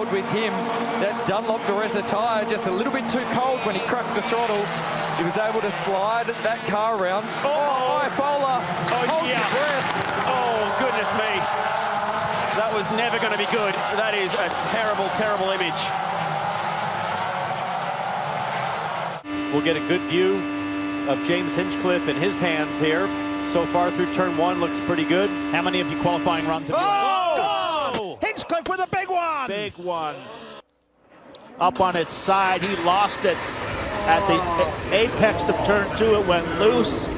with him, that Dunlop Dureza tyre just a little bit too cold when he cracked the throttle. He was able to slide that car around. Oh, Ifola, hold your breath. Oh, goodness me. That was never going to be good. That is a terrible, terrible image. We'll get a good view of James Hinchcliffe in his hands here. So far through turn one, looks pretty good. How many of your qualifying runs have you Oh! Hinchcliffe with a big one! Big one. Up on its side, he lost it at the apex of turn two. It went loose,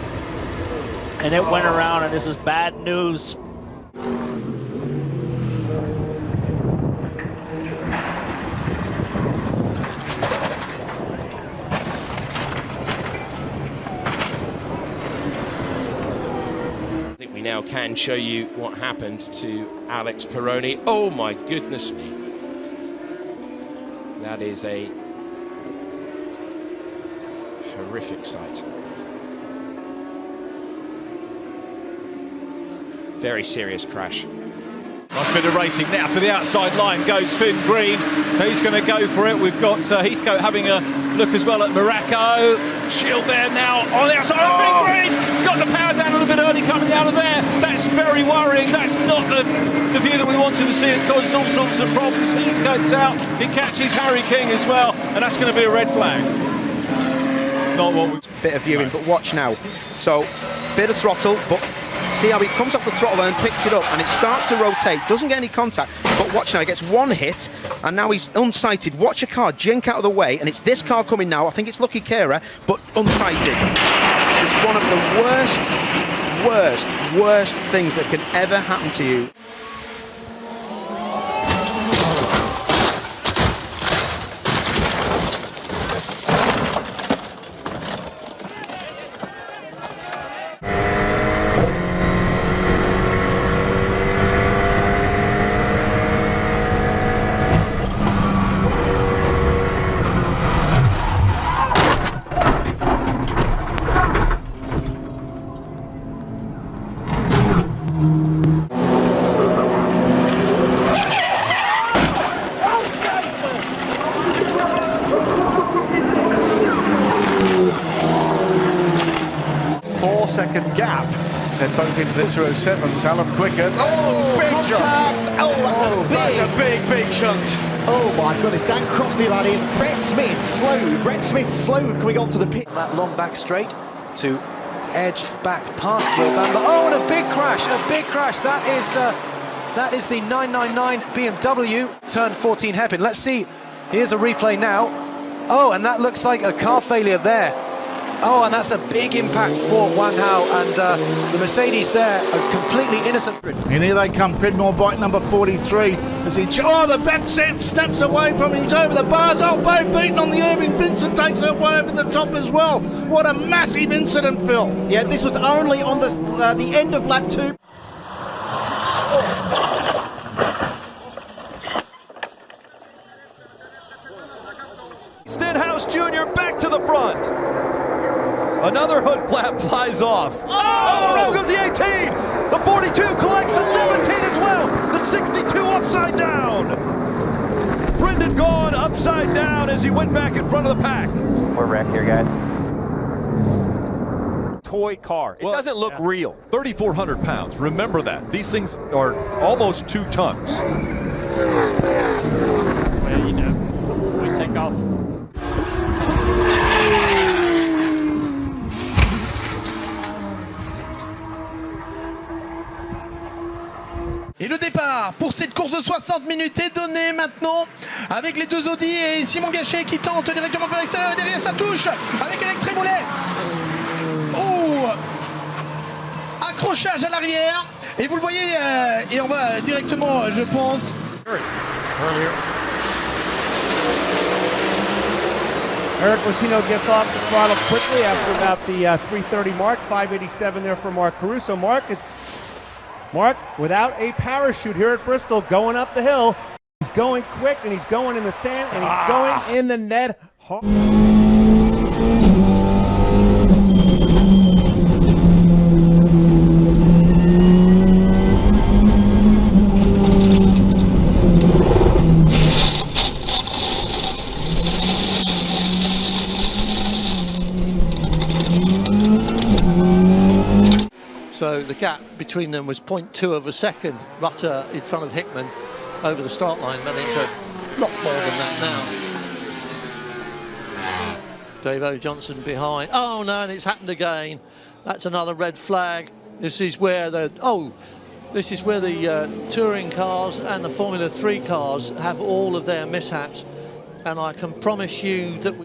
and it went around, and this is bad news. We now can show you what happened to Alex Peroni. Oh my goodness me. That is a horrific sight. Very serious crash. Nice bit of racing now to the outside line goes Finn Green, so he's going to go for it. We've got Heathcote having a look as well at Morocco. Shield there now on the outside. Oh, Finn Green got the power down a little bit early coming out of there. That's very worrying. That's not the view that we wanted to see. It causes all sorts of problems. Heathcote's out. He catches Harry King as well, and that's going to be a red flag. Not what we... Bit of viewing, but watch now. So, bit of throttle, but see how he comes off the throttle and picks it up, and it starts to rotate, doesn't get any contact, but watch now, he gets one hit, and now he's unsighted. Watch a car jink out of the way, and it's this car coming now. I think it's Lucky Kera, but unsighted. It's one of the worst things that can ever happen to you. Second gap sent both into the 207s. Alan Quicken. Oh, big contact! Jump. Oh, that's a big shunt. Oh my goodness, Dan Croxley that is. Brett Smith slowed. Brett Smith slowed coming onto the pit. That long back straight to edge back past Will Bamber. Oh, and a big crash! A big crash. That is the 999 BMW turn 14 hairpin. Let's see. Here's a replay now. Oh, and that looks like a car failure there. Oh, and that's a big impact for Wang Hao, and the Mercedes there are completely innocent. And here they come, Pridmore bike number 43. As he the back snaps away from him, he's over the bars. Oh, Bo beaten on the Irving. Vincent takes it way over the top as well. What a massive incident, Phil. Yeah, this was only on the end of lap 2. Stenhouse Jr. back to the front. Another hood flap flies off. Oh, around comes the 18. The 42 collects the 17 as well. The 62 upside down. Brendan Gaughan upside down as he went back in front of the pack. We're wrecked here, guys. Toy car. It doesn't look real. 3,400 pounds. Remember that. These things are almost 2 tons. Well, you know, we take off. Et le départ pour cette course de 60 minutes est donné maintenant avec les deux Audi et Simon Gachet qui tente directement vers l'extérieur et derrière ça touche avec Eric Trémoulet. Oh, accrochage à l'arrière et vous le voyez et on va directement je pense. Eric Latino gets off the throttle quickly after about the 330 mark, 587 there for Mark Caruso. Mark, without a parachute here at Bristol, going up the hill. He's going quick, and he's going in the sand, and he's going in the net. So the gap between them was 0.2 of a second. Rutter in front of Hickman over the start line, but it's a lot more than that now. Dave O. Johnson behind. Oh no, and it's happened again. That's another red flag. This is where the touring cars and the Formula 3 cars have all of their mishaps, and I can promise you that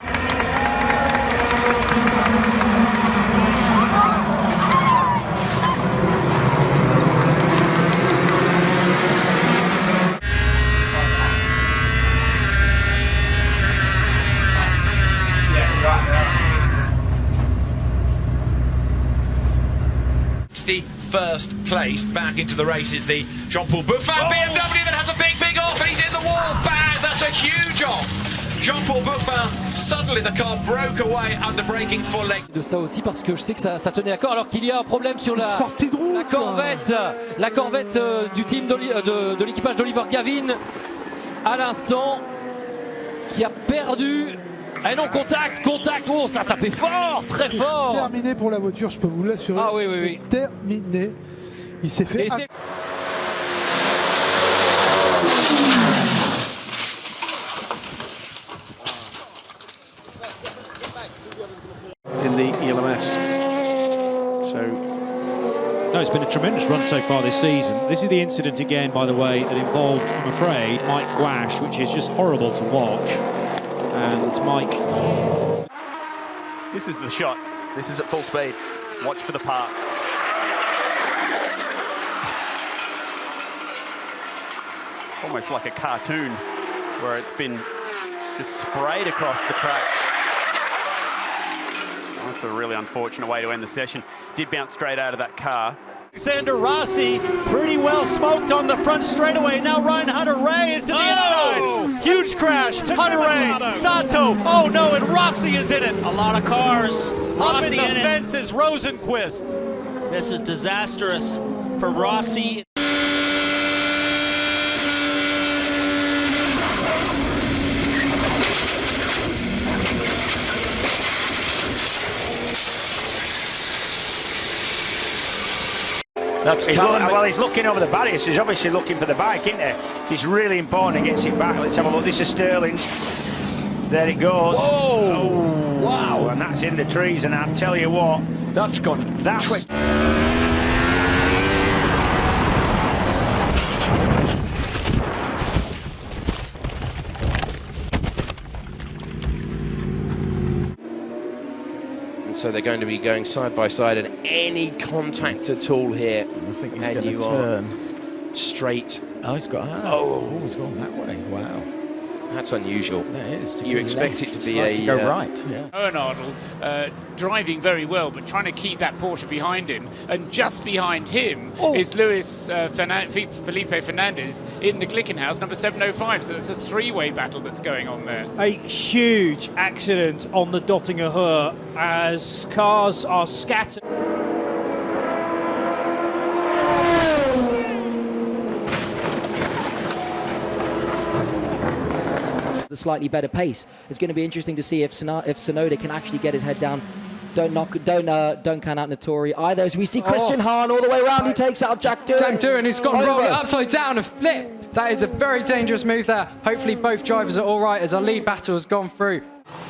first place back into the race is the Jean-Paul Buffin BMW that has a big off, and he's in the wall. Bang! That's a huge off. Jean-Paul Buffin, suddenly the car broke away under braking full leg. De ça aussi parce que je sais que ça tenait à corps, alors qu'il y a un problème sur la Corvette du team de l'équipage d'Oliver Gavin à l'instant, qui a perdu. Eh non, contact, oh, ça a tapé fort, très fort. C'est terminé pour la voiture, je peux vous l'assurer. Ah oui, oui, oui. C'est terminé. Il s'est fait... In the ELMS. So... No, it's been a tremendous run so far this season. This is the incident again, by the way, that involved, I'm afraid, Mike Gwash, which is just horrible to watch. And Mike... This is the shot. This is at full speed. Watch for the parts. Almost like a cartoon where it's been just sprayed across the track. Well, that's a really unfortunate way to end the session. Did bounce straight out of that car. Alexander Rossi pretty well smoked on the front straightaway. Now Ryan Hunter-Reay is to the inside. Huge crash. Hunter-Reay, Sato. Oh no, and Rossi is in it. A lot of cars. Up in the fence is Rosenquist. This is disastrous for Rossi. He's looking over the barrier, so he's obviously looking for the bike, isn't he? It's really important he gets it back. Let's have a look. This is Sterling's. There it goes. Whoa! Oh, wow! And that's in the trees, and I'll tell you what. That's gone. That's... So they're going to be going side by side, and any contact at all here, I think he's and you turn. are straight. Oh, he's got. He's gone that way. Wow, that's unusual. That is. You expect it to be a to go right. Yeah. Owen Arnold driving very well, but trying to keep that Porsche behind him, and just behind him is Felipe Fernandez in the Glickenhaus, number 705. So it's a three-way battle that's going on there. A huge accident on the Dottinger Höhe as cars are scattered. The slightly better pace. It's going to be interesting to see if Tsunoda can actually get his head down. Don't count out Nattori either, as we see Christian Hahn all the way around. He takes out Jack Doohan. Jack Doohan, who's gone wrong upside down, a flip. That is a very dangerous move there. Hopefully both drivers are all right as our lead battle has gone through.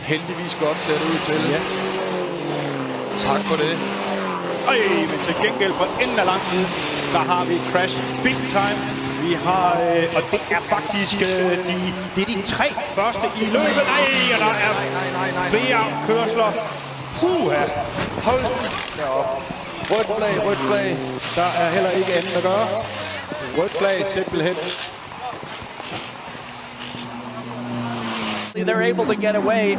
Heldigvis godt ser det ud til. Ja. Tak for det. Men til gengæld for enden af lang tid, der har vi crash big time. Vi har, og det er faktisk det er de tre første i løbet. Og der er flere kørsler. Puha! Hold da op. Rødt flag. Der er heller ikke andet at gøre. Rødt flag simpelthen. They're able to get away.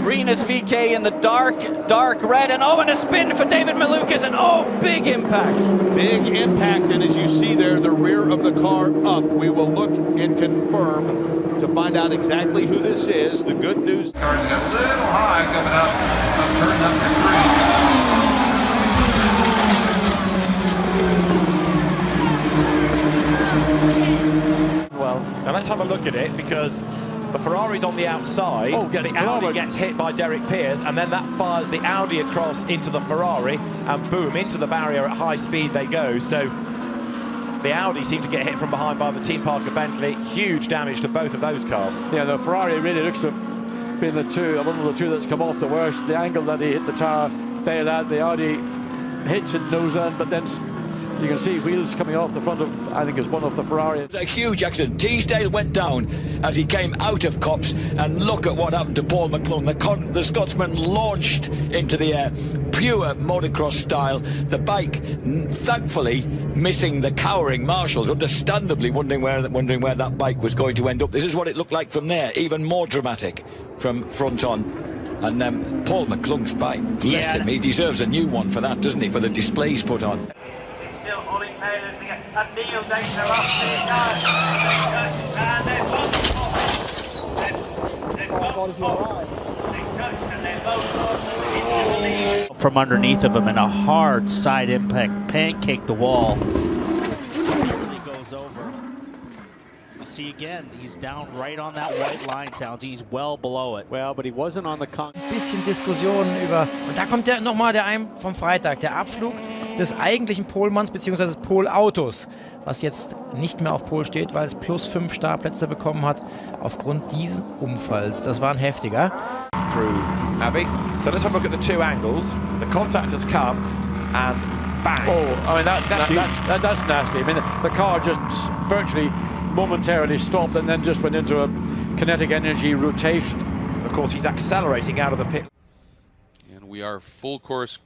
Rinus VeeKay in the dark red, and and a spin for David Malukas, and big impact. Big impact, and as you see there, the rear of the car up. We will look and confirm to find out exactly who this is. The good news. Cars got a little high coming up turn number 3. Well, now let's have a look at it, because The Ferrari's on the outside. The Audi gets hit by Derek Pierce, and then that fires the Audi across into the Ferrari, and boom, into the barrier at high speed they go. So the Audi seem to get hit from behind by the Team Parker Bentley. Huge damage to both of those cars. Yeah, the Ferrari really looks to have been one of the two that's come off the worst. The angle that he hit the tire bailed out. The Audi hits it nose end, but then you can see wheels coming off the front of, I think it's one of the Ferrari. It was a huge accident. Teasdale went down as he came out of Copse, and look at what happened to Paul McClung. The Scotsman launched into the air, pure motocross style. The bike, thankfully, missing the cowering marshals, understandably wondering where that bike was going to end up. This is what it looked like from there, even more dramatic from front on. And then Paul McClung's bike, bless him, he deserves a new one for that, doesn't he, for the displays put on. Still Ollie Taylor's again, and Neil Danger off the From underneath of him, and a hard side impact pancaked the wall. He goes over. You see again, he's down right on that white line, Towns. He's well below it. Well, but he wasn't on the Bisschen Diskussion über, und da kommt nochmal der ein vom Freitag, der Abflug des eigentlichen Polmanns bzw. des Polautos, was jetzt nicht mehr auf Pol steht, weil es plus 5 Startplätze bekommen hat aufgrund dieses Unfalls. Das war ein heftiger. Through Abbey. So let's have a look at the two angles. The contact has come and bang. Oh, I mean that's nasty. I mean the car just virtually momentarily stopped and then just went into a kinetic energy rotation. Of course, he's accelerating out of the pit. And we are full course.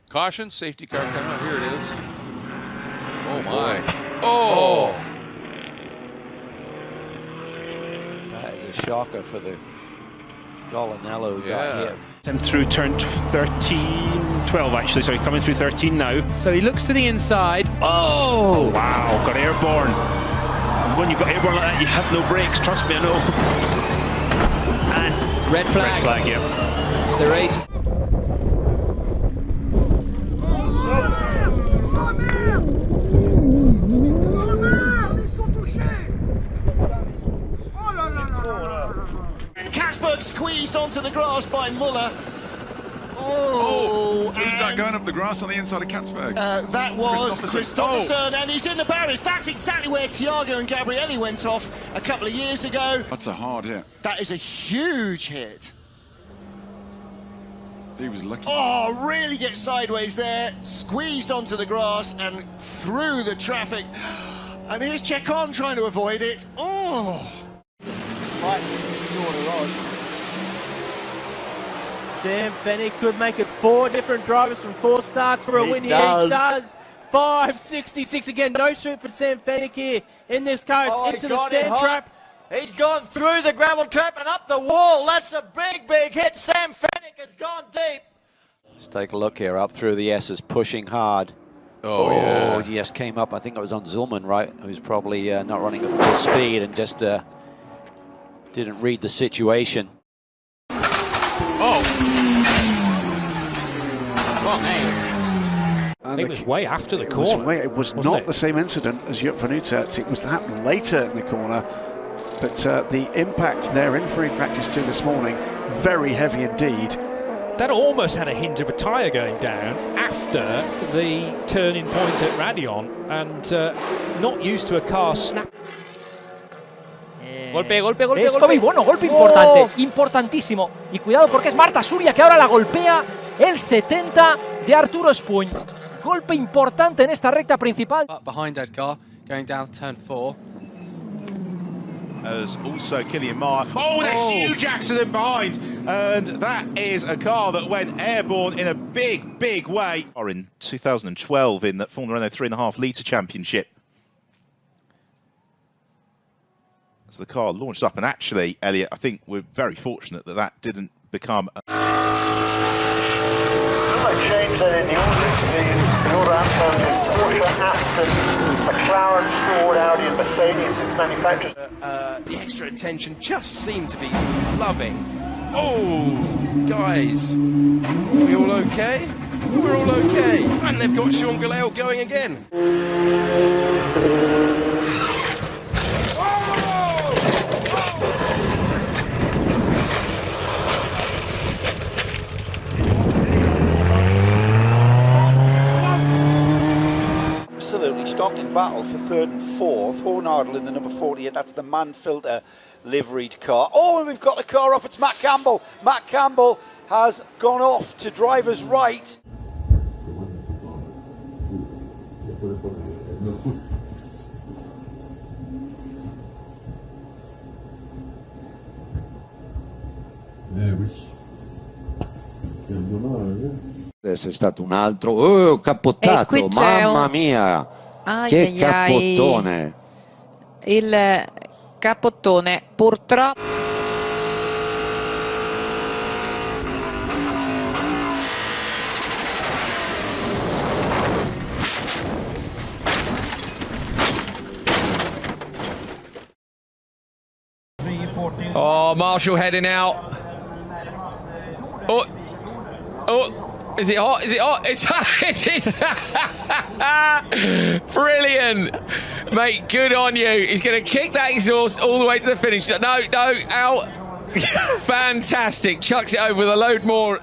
Caution, safety car coming out. Here it is. Oh my. Oh! That is a shocker for the Golinello who got hit. And through turn 12 actually, so he's coming through 13 now. So he looks to the inside. Oh! Wow, got airborne. When you've got airborne like that, you have no brakes, trust me, I know. And red flag. Red flag, yeah. The race is... Kasberg squeezed onto the grass by Muller. Who's that going up the grass on the inside of Katzberg? That was Kristoffersson, and he's in the barriers. That's exactly where Thiago and Gabrielli went off a couple of years ago. That's a hard hit. That is a huge hit. He was lucky. Oh, really gets sideways there, squeezed onto the grass and through the traffic. And here's Chacon trying to avoid it. Oh! Slightly shorter rod. Sam Fennick could make it 4 different drivers from 4 starts for a win here. He does. 5.66 again. No shoot for Sam Fennick here in this car. It's into the sand trap. He's gone through the gravel trap and up the wall. That's a big, big hit. Sam Fennick has gone deep. Let's take a look here. Up through the S's, pushing hard. Oh, yeah. He just came up. I think it was on Zulman, right? Who's probably not running at full speed and just didn't read the situation. Oh, man. And it was way after the corner. It was not the same incident as Joop van Uitert. It was happened later in the corner. But the impact they're in free practice 2 this morning, very heavy indeed. That almost had a hint of a tyre going down after the turning point at Radion, and not used to a car snap. Golpe, golpe, golpe, golpe. Bueno, golpe importante, importantísimo. Y cuidado porque es Marta Suria que ahora la golpea el 70 de Arturo Espuny. Golpe importante en esta recta principal. Behind Edgar, going down turn 4. As also Killian Maher. Oh, and a huge accident behind. And that is a car that went airborne in a big, big way. Or in 2012 in the Formula Renault 3.5 litre championship. As the car launched up, and actually, Elliot, I think we're very fortunate that that didn't become a... Change that in the order is Porsche, Aston, McLaren, Ford, Audi and Mercedes, its manufacturers. The extra attention just seemed to be loving. Oh, guys, are we all okay? We're all okay. And they've got Sean Gelael going again. Tonkin battle for 3rd and 4th. Hornardle in the number 48. That's the Manfilter liveried car. Oh, and we've got the car off. It's Matt Campbell. Matt Campbell has gone off to driver's right. È stato un altro oh, cappottato, mamma mia, che cappottone. Il cappottone purtroppo. Oh, Marshall heading out. Oh, oh, is it hot? Is it hot? It's it is. Brilliant, mate. Good on you. He's going to kick that exhaust all the way to the finish. No, out. Fantastic. Chucks it over with a load more.